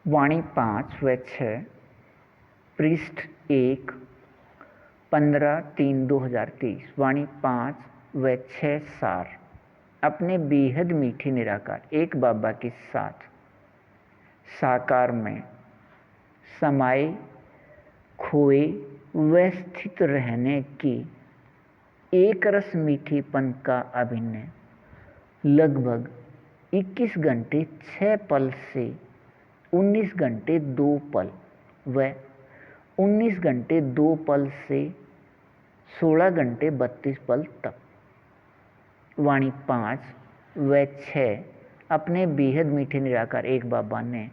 वाणी 5 व 6 पृष्ठ 1 15/3/2023। वाणी 5 व 6 सार। अपने बेहद मीठे निराकार एक बाबा के साथ साकार में समाये खोए व स्थित रहने के एक रस मीठेपन का अभिनय लगभग 21 घंटे 6 पल से 19 घंटे 2 पल व 19 घंटे 2 पल से 16 घंटे 32 पल तक। वाणी 5 व 6 अपने बेहद मीठे निराकार एक बाबा ने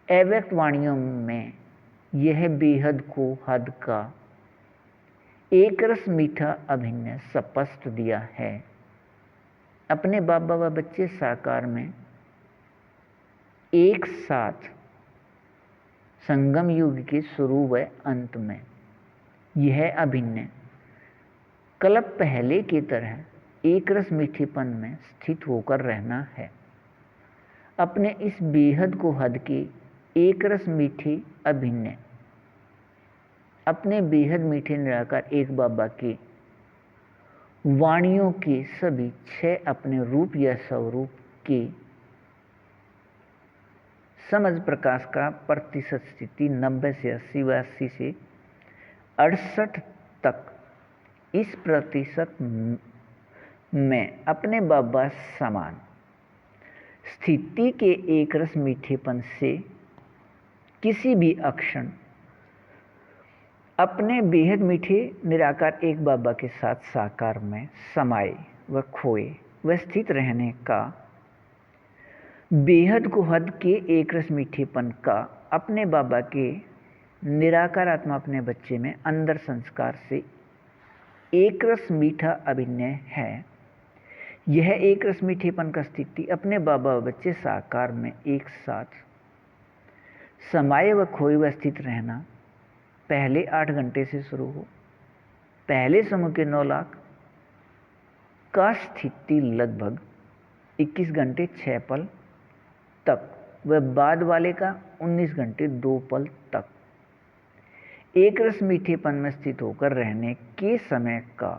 अव्यक्त वाणियों में यह बेहद को हद का एक रस मीठा अभिनय स्पष्ट दिया है। अपने बाबा व बच्चे साकार में एक साथ संगम युग के शुरू व अंत में यह अभिनय कल्प पहले की तरह एक रस मीठेपन में स्थित होकर रहना है। अपने इस बेहद को हद के एक रस मीठे अभिनय अपने बेहद मीठे निराकार एक बाबा के वाणियों के सभी 6 अपने रूप या स्वरूप के समझ प्रकाश का प्रतिशत स्थिति 90 से 80 व 80 से 68 तक इस प्रतिशत में अपने बाबा समान स्थिति के एक रस मीठेपन से किसी भी अक्षण अपने बेहद मीठे निराकार एक बाबा के साथ साकार में समाये व खोए व स्थित रहने का बेहद को हद के एक रस मीठेपन का अपने बाबा के निराकार आत्मा अपने बच्चे में अंदर संस्कार से एक रस मीठा अभिनय है। यह एक रस मीठेपन का स्थिति अपने बाबा व बच्चे साकार में एक साथ समाये व खोए व स्थित रहना पहले 8 घंटे से शुरू हो पहले समूह के 9 लाख का स्थिति लगभग 21 घंटे 6 पल तक व बाद वाले का 19 घंटे 2 पल तक एक रस मीठेपन में स्थित होकर रहने के समय का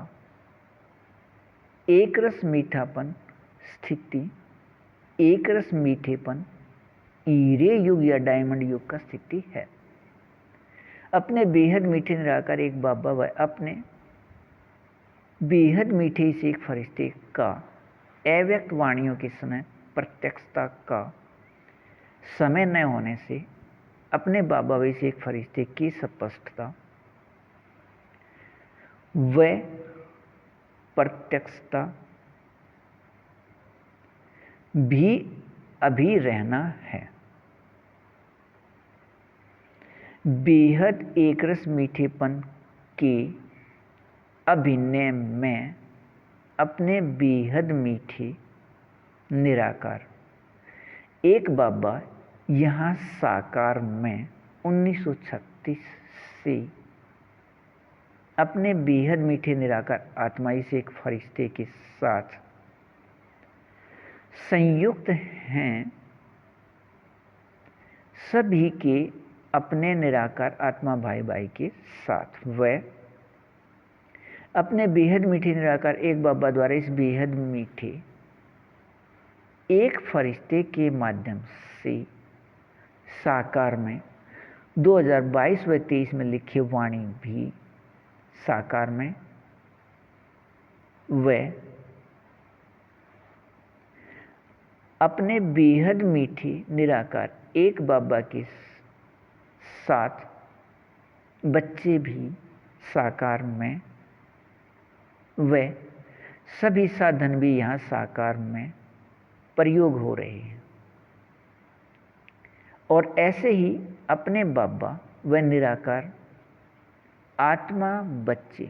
एक रस मीठापन स्थिति एक रस मीठेपन हीरे युग या डायमंड युग का स्थिति है। अपने बेहद मीठे निराकार एक बाबा व अपने बेहद मीठे से एक फरिश्ते का अव्यक्त वाणियों के समय प्रत्यक्षता का समय न होने से अपने बाबा व से एक फरिश्ते की स्पष्टता व प्रत्यक्षता भी अभी रहना है। बेहद एकरस मीठेपन के अभिनय में अपने बेहद मीठे निराकार एक बाबा यहाँ साकार में 1936 से अपने बेहद मीठे निराकार आत्माई से एक फरिश्ते के साथ संयुक्त हैं। सभी के अपने निराकार आत्मा भाई भाई के साथ व अपने बेहद मीठे निराकार एक बाबा द्वारा इस बेहद मीठे एक फरिश्ते के माध्यम से साकार में 2022 व 23 में लिखे वाणी भी साकार में व अपने बेहद मीठे निराकार एक बाबा के साथ बच्चे भी साकार में व सभी साधन भी यहाँ साकार में प्रयोग हो रहे हैं। और ऐसे ही अपने बाबा व निराकार आत्मा बच्चे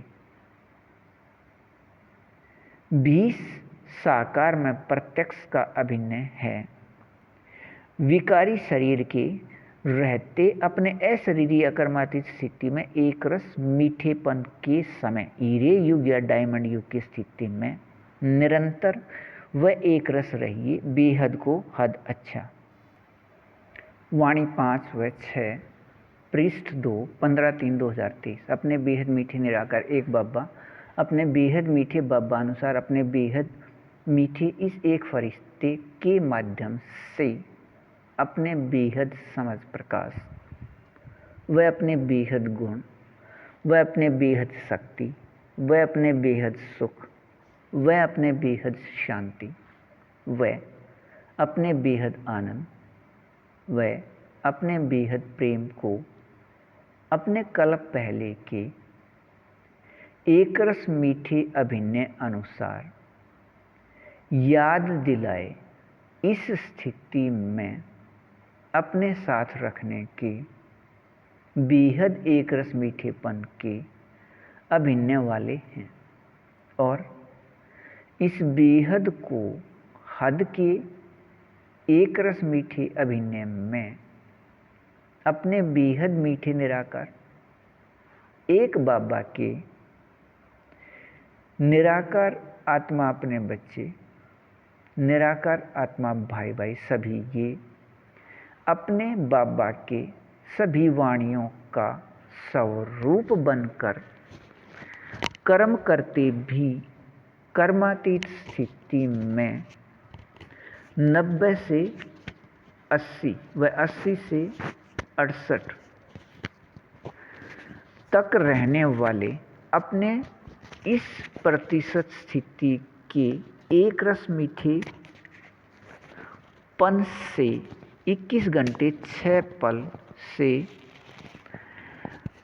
भी साकार में प्रत्यक्ष का अभिनय है। विकारी शरीर के रहते अपने अशरीरी अकर्मातीत स्थिति में एक रस मीठेपन के समय हीरे युग या डायमंड युग की स्थिति में निरंतर व एक रस रहिए बेहद को हद अच्छा। वाणी 5 व 6 पृष्ठ 2 15/3/2023। अपने बेहद मीठे निराकार एक बाबा अपने बेहद मीठे बाबा अनुसार अपने बेहद मीठे इस एक फरिश्ते के माध्यम से अपने बेहद समझ प्रकाश वह अपने बेहद गुण वह अपने बेहद शक्ति वह अपने बेहद सुख वह अपने बेहद शांति वह अपने बेहद आनंद वह अपने बेहद प्रेम को अपने कल्प पहले के एक रस मीठे अभिनय अनुसार याद दिलाए इस स्थिति में अपने साथ रखने के बेहद एक रस मीठेपन के अभिनय वाले हैं और इस बेहद को हद के एक रस मीठे अभिनय में अपने बेहद मीठे निराकार एक बाबा के निराकार आत्मा अपने बच्चे निराकार आत्मा भाई भाई सभी ये अपने बाबा के सभी वाणियों का स्वरूप बनकर कर्म करते भी कर्मातीत स्थिति में 90 से 80 व 80 से 68 तक रहने वाले अपने इस प्रतिशत स्थिति के एक रस मीठे पन से 21 घंटे 6 पल से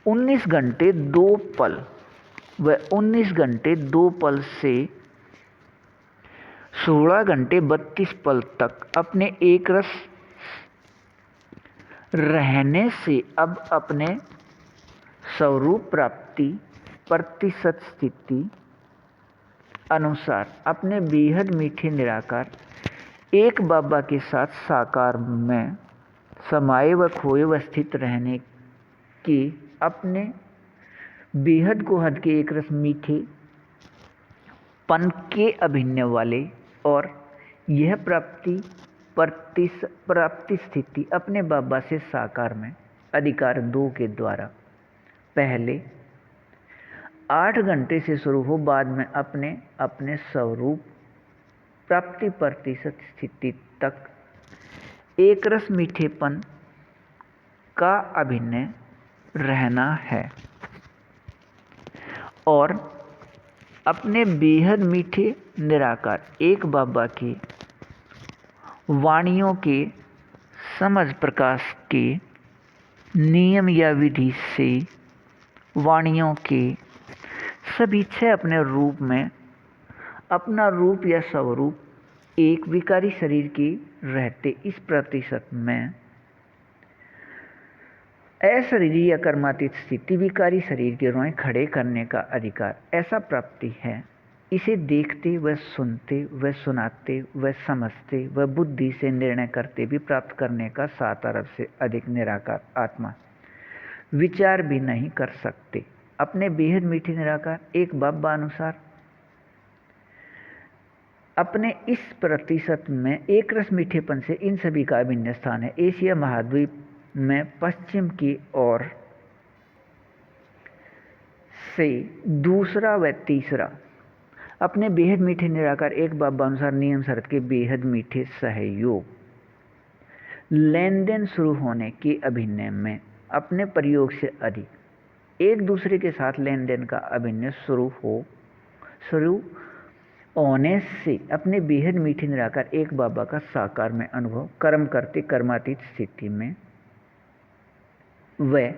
19 घंटे 2 पल व 19 घंटे 2 पल से 16 घंटे 32 पल तक अपने एक रस रहने से अब अपने स्वरूप प्राप्ति प्रतिशत स्थिति अनुसार अपने बेहद मीठे निराकार एक बाबा के साथ साकार में समाये व खोए व स्थित रहने के अपने बेहद को हद के एक रस मीठे पन के अभिनय वाले और यह प्राप्ति स्थिति अपने बाबा से साकार में अधिकार 2 के द्वारा पहले 8 घंटे से शुरू हो बाद में अपने अपने स्वरूप प्राप्ति प्रतिशत स्थिति तक एक रस मीठेपन का अभिनय रहना है और अपने बेहद मीठे निराकार एक बाबा के वाणियों के समझ प्रकाश के नियम या विधि से वाणियों के सभी 6 अपने रूप में अपना रूप या स्वरूप एक विकारी शरीर के रहते इस प्रतिशत में अशरीरी या कर्मातीत स्थिति विकारी शरीर के रोए खड़े करने का अधिकार ऐसा प्राप्ति है। इसे देखते व सुनते व सुनाते व समझते व बुद्धि से निर्णय करते भी प्राप्त करने का 7 अरब से अधिक निराकार आत्मा विचार भी नहीं कर सकते। अपने बेहद मीठे निराकार एक बाबा अनुसार अपने इस प्रतिशत में एक रस मीठेपन से इन सभी का अभिन्न स्थान है। एशिया महाद्वीप में पश्चिम की ओर से दूसरा व तीसरा अपने बेहद मीठे निराकार एक बाबा अनुसार नियम शर्त के बेहद मीठे सहयोग लेन देन शुरू होने के अभिनय में अपने प्रयोग से अधिक एक दूसरे के साथ लेन देन का अभिनय शुरू होने से अपने बेहद मीठे निराकार एक बाबा का साकार में अनुभव कर्म करते कर्मातीत स्थिति में वह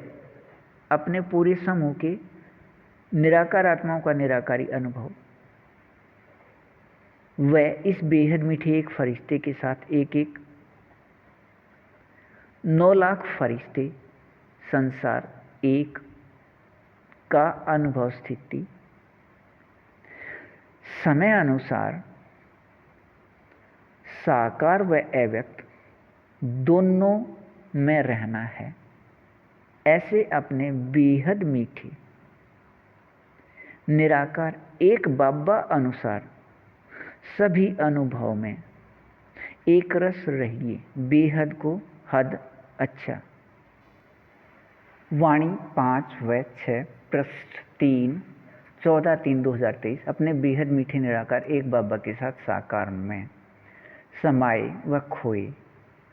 अपने पूरे समूह के निराकार आत्माओं का निराकारी अनुभव वह इस बेहद मीठे एक फरिश्ते के साथ एक 9 लाख फरिश्ते संसार एक का अनुभव स्थिति समय अनुसार साकार व अव्यक्त दोनों में रहना है। ऐसे अपने बेहद मीठे निराकार एक बाबा अनुसार सभी अनुभव में एक रस रहिए। बेहद को हद अच्छा, वाणी 5 व 6 पृष्ठ 3 14/3/2023 अपने बेहद मीठे निराकार एक बाबा के साथ साकार में समाये व खोए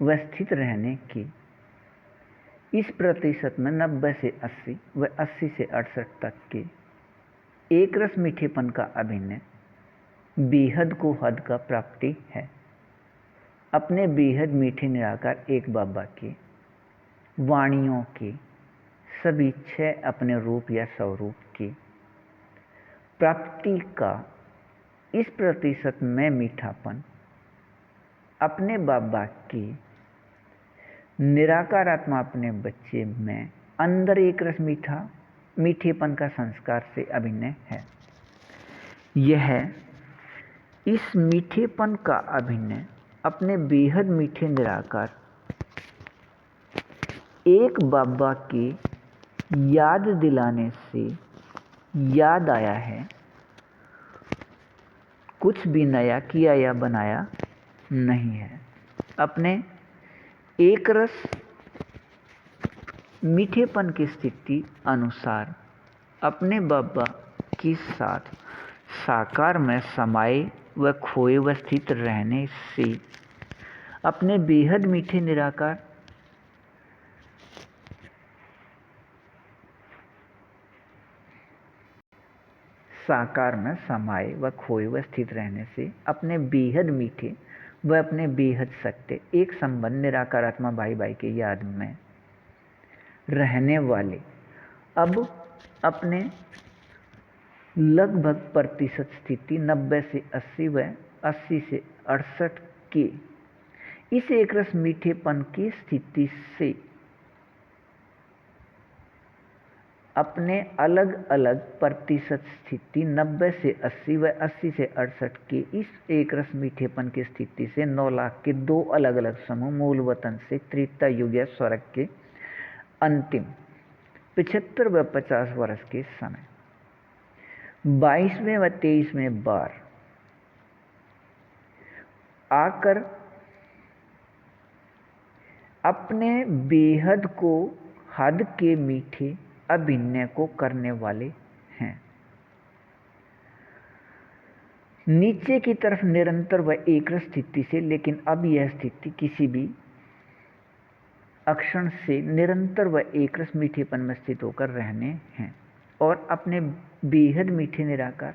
व स्थित रहने की इस प्रतिशत में 90 से 80 व 80 से 68 तक के एक रस मीठेपन का अभिनय बेहद को हद का प्राप्ति है। अपने बेहद मीठे निराकार एक बाबा के वाणियों के सभी 6 अपने रूप या स्वरूप की प्राप्ति का इस प्रतिशत में मीठापन अपने बाबा की निराकार आत्मा अपने बच्चे में अंदर एक रस मीठेपन का संस्कार से अभिनय है। यह इस मीठेपन का अभिनय अपने बेहद मीठे निराकार एक बाबा की याद दिलाने से याद आया है, कुछ भी नया किया या बनाया नहीं है। अपने एक रस मीठेपन की स्थिति अनुसार अपने बाबा के साथ साकार में समाये व खोए व स्थित रहने से अपने बेहद मीठे निराकार साकार में समाये व खोए व स्थित रहने से अपने बेहद मीठे व अपने बेहद सत्य एक संबंध निराकार आत्मा भाई भाई के याद में रहने वाले अब अपने लगभग प्रतिशत स्थिति 90 से 80 व 80 से 68 के इस एक रस मीठेपन की स्थिति से अपने अलग अलग प्रतिशत स्थिति 90 से 80 व 80 से 68 के इस एक रस मीठेपन की स्थिति से 9 लाख के 2 अलग अलग समूह मूल वतन से त्रेता युग या स्वर्ग के अंतिम 75 व 50 वर्ष के समय 22वें व 23वें बार आकर अपने बेहद को हद के मीठे अभिनय को करने वाले हैं। नीचे की तरफ निरंतर व एक स्थिति से, लेकिन अब यह स्थिति किसी भी अक्षण से निरंतर व एक रस मीठेपन में स्थित होकर रहने हैं और अपने बेहद मीठे निराकार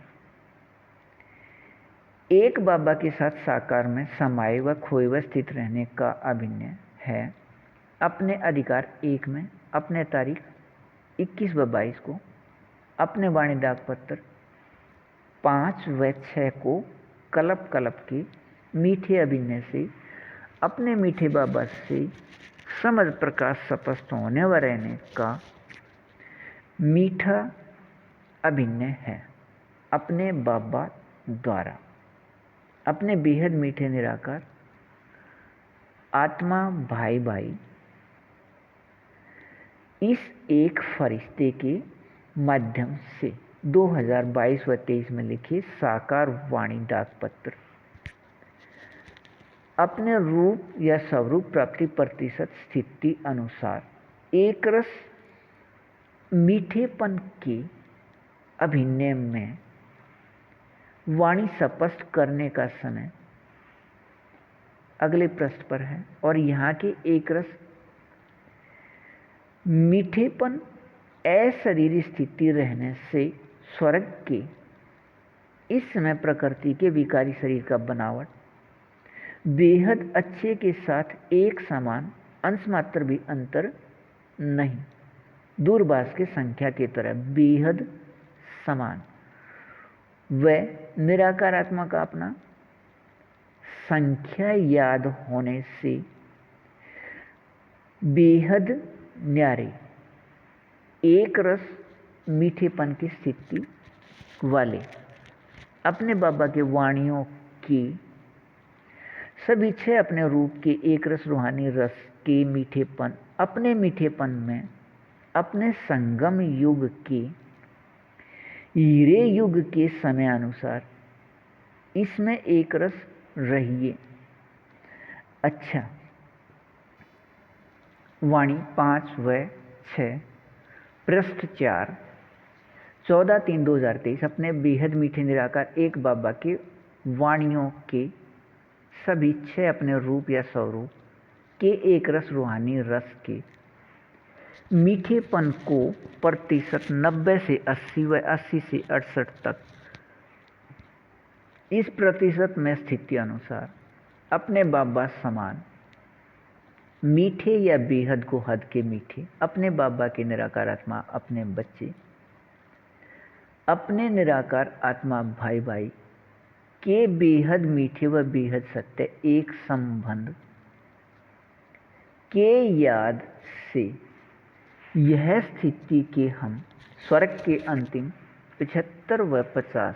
एक बाबा के साथ साकार में समाये व खोए व स्थित रहने का अभिनय है। अपने अधिकार 1 में अपने तारीख 21 व 22 को अपने वाणी डाक पत्र 5 व 6 को कलप के मीठे अभिनय से अपने मीठे बाबा से समझ प्रकाश स्पष्ट होने व रहने का मीठा अभिनय है। अपने बाबा द्वारा अपने बेहद मीठे निराकार आत्मा भाई भाई इस एक फरिश्ते के माध्यम से 2022 व 23 में लिखे साकार वाणी डाक पत्र अपने रूप या स्वरूप प्राप्ति प्रतिशत स्थिति अनुसार एक रस मीठेपन के अभिनय में वाणी स्पष्ट करने का समय अगले पृष्ठ पर है और यहाँ के एक रस मीठेपन अशरीरी स्थिति रहने से स्वर्ग के इस समय प्रकृति के विकारी शरीर का बनावट बेहद अच्छे के साथ एक समान अंश मात्र भी अंतर नहीं, दूरभाष के संख्या की तरह बेहद समान व निराकार आत्मा का अपना संख्या याद होने से बेहद न्यारे एक रस मीठेपन की स्थिति वाले अपने बाबा के वाणियों की सभी 6 अपने रूप के एक रस रूहानी रस के मीठेपन अपने मीठेपन में अपने संगम युग के हीरे युग के समय अनुसार इसमें एक रस रहिए। अच्छा, वाणी 5 व 6 पृष्ठ 4 14/3/2023 अपने बेहद मीठे निराकार एक बाबा के वाणियों के सभी 6 अपने रूप या स्वरूप के एक रस रूहानी रस के मीठेपन को प्रतिशत 90 से 80 व 80 से 68 तक इस प्रतिशत में स्थिति अनुसार अपने बाबा समान मीठे या बेहद को हद के मीठे अपने बाबा के निराकार आत्मा अपने बच्चे अपने निराकार आत्मा भाई भाई के बेहद मीठे व बेहद सत्य एक संबंध के याद से यह स्थिति के हम स्वर्ग के अंतिम 75 व 50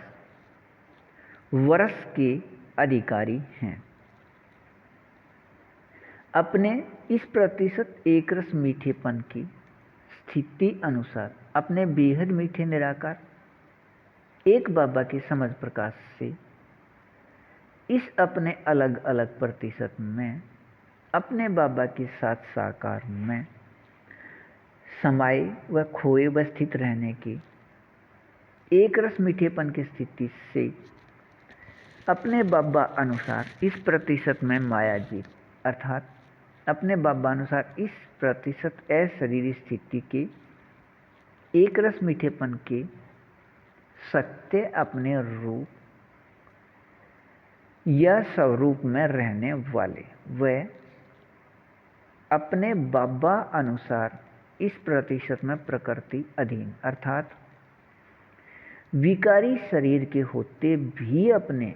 वर्ष के अधिकारी हैं। अपने इस प्रतिशत एक रस मीठेपन की स्थिति अनुसार अपने बेहद मीठे निराकार एक बाबा के समझ प्रकाश से इस अपने अलग अलग प्रतिशत में अपने बाबा के साथ साकार में समाये व खोए व स्थित रहने की एक रस मीठेपन की स्थिति से अपने बाबा अनुसार इस प्रतिशत में माया जीव अर्थात अपने बाबा अनुसार इस प्रतिशत अशरीरी स्थिति के एक रस मीठेपन के सत्य अपने रूप या स्वरूप में रहने वाले व अपने बाबा अनुसार इस प्रतिशत में प्रकृति अधीन अर्थात विकारी शरीर के होते भी अपने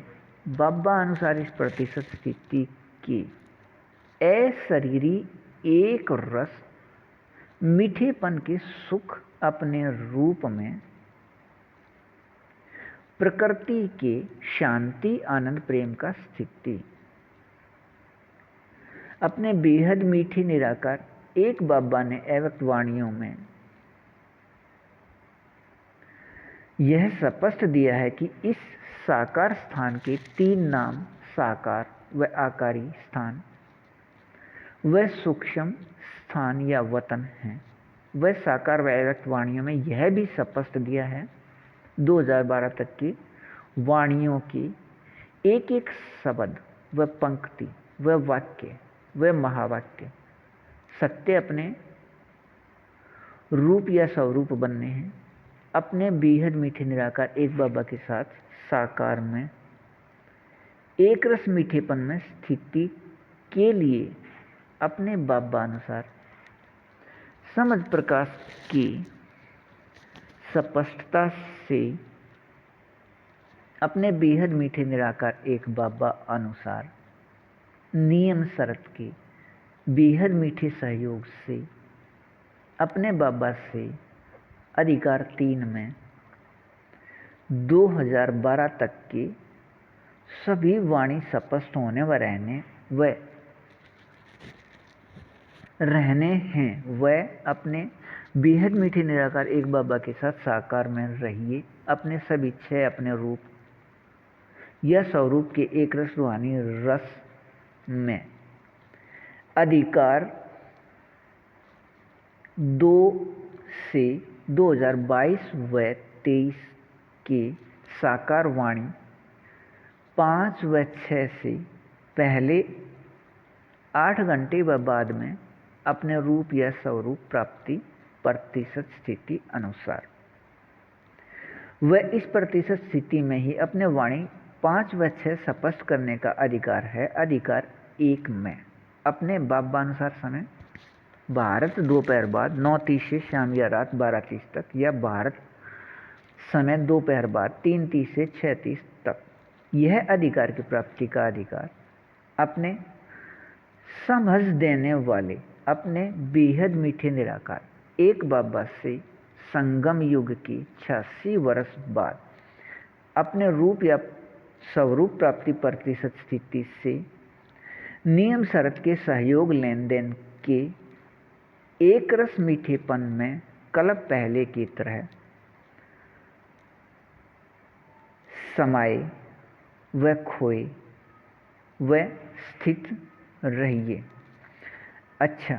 बाबा अनुसार इस प्रतिशत स्थिति की अशरीरी एक रस मीठेपन के सुख अपने रूप में प्रकृति के शांति आनंद प्रेम का स्थिति अपने बेहद मीठे निराकार एक बाबा ने अव्यक्त वाणियों में यह स्पष्ट दिया है कि इस साकार स्थान के 3 नाम साकार व आकारी स्थान व सूक्ष्म स्थान या वतन हैं। वह साकार व अव्यक्त वाणियों में यह भी स्पष्ट दिया है 2012 तक की वाणियों की एक एक शब्द व पंक्ति व वाक्य व महावाक्य सत्य अपने रूप या स्वरूप बनने हैं। अपने बेहद मीठे निराकार एक बाबा के साथ साकार में एक रस मीठेपन में स्थिति के लिए अपने बाबा अनुसार समझ प्रकाश की स्पष्टता से अपने बेहद मीठे निराकार एक बाबा अनुसार नियम शर्त के बेहद मीठे सहयोग से अपने बाबा से अधिकार 3 में 2012 तक के सभी वाणी स्पष्ट होने व रहने हैं। वह अपने बेहद मीठे निराकार एक बाबा के साथ साकार में रहिए अपने सभी 6 अपने रूप या स्वरूप के एक रस रूहानी रस में अधिकार 2 से 2022 व 23 के साकार वाणी 5 व 6 से पहले 8 घंटे व बाद में अपने रूप या स्वरूप प्राप्ति प्रतिशत स्थिति अनुसार वह इस प्रतिशत स्थिति में ही अपने वाणी 5 व 6 स्पष्ट करने का अधिकार है। अधिकार 1 में अपने बाबा अनुसार समय भारत दोपहर बाद 9:30 से शाम या रात 12:30 तक या भारत समय दोपहर बाद 3:30 से 6:30 तक यह अधिकार की प्राप्ति का अधिकार अपने समझ देने वाले अपने बेहद मीठे निराकार एक बाबा से संगम युग की 86 वर्ष बाद अपने रूप या स्वरूप प्राप्ति प्रतिशत स्थिति से नियम शर्त के सहयोग लेन देन के एक रस मीठेपन में कल पहले की तरह समाये व खोए व स्थित रहिए। अच्छा,